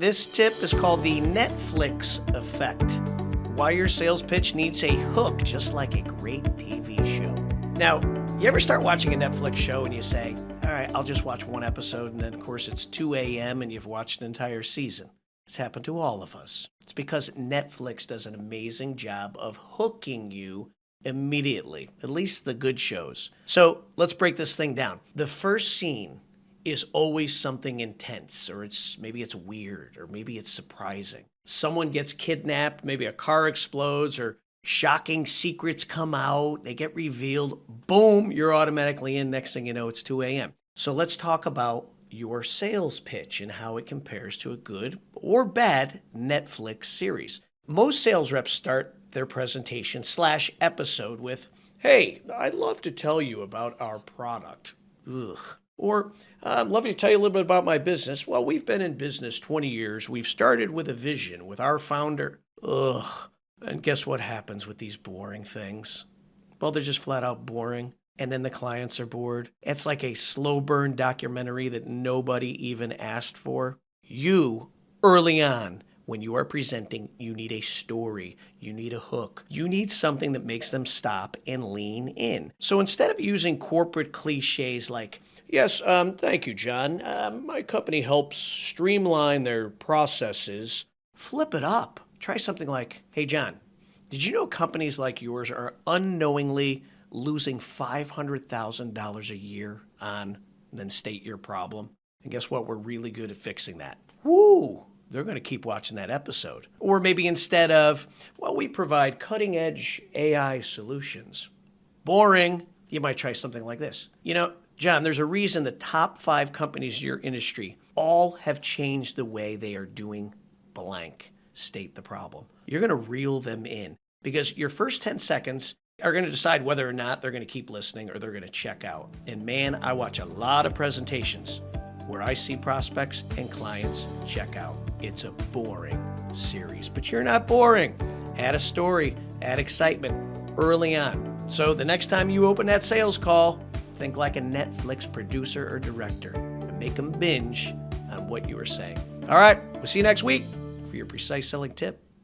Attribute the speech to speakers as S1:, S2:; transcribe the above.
S1: This tip is called the Netflix effect. Why your sales pitch needs a hook, just like a great TV show. Now, you ever start watching a Netflix show and you say, all right, I'll just watch one episode, and then of course it's 2 a.m. and you've watched an entire season. It's happened to all of us. It's because Netflix does an amazing job of hooking you immediately, at least the good shows. So let's break this thing down. The first scene is always something intense, or maybe it's weird, or maybe it's surprising. Someone gets kidnapped, maybe a car explodes, or shocking secrets come out, they get revealed, boom, you're automatically in. Next thing you know, it's 2 a.m. So let's talk about your sales pitch and how it compares to a good or bad Netflix series. Most sales reps start their presentation / episode with, hey, I'd love to tell you about our product. Ugh. Or, I'd love to tell you a little bit about my business. Well, we've been in business 20 years. We've started with a vision with our founder. Ugh. And guess what happens with these boring things? Well, they're just flat out boring. And then the clients are bored. It's like a slow burn documentary that nobody even asked for. You, early on, when you are presenting, you need a story. You need a hook. You need something that makes them stop and lean in. So instead of using corporate cliches like, yes, thank you, John. My company helps streamline their processes. Flip it up. Try something like, hey, John, did you know companies like yours are unknowingly losing $500,000 a year on, then state your problem? And guess what? We're really good at fixing that. Woo! They're going to keep watching that episode. Or maybe instead of, well, we provide cutting-edge AI solutions. Boring. You might try something like this. You know, John, there's a reason the top 5 companies in your industry all have changed the way they are doing blank. State the problem. You're going to reel them in because your first 10 seconds are going to decide whether or not they're going to keep listening or they're going to check out. And man, I watch a lot of presentations where I see prospects and clients check out. It's a boring series, but you're not boring. Add a story, add excitement early on. So the next time you open that sales call, think like a Netflix producer or director and make them binge on what you were saying. All right, we'll see you next week for your precise selling tip.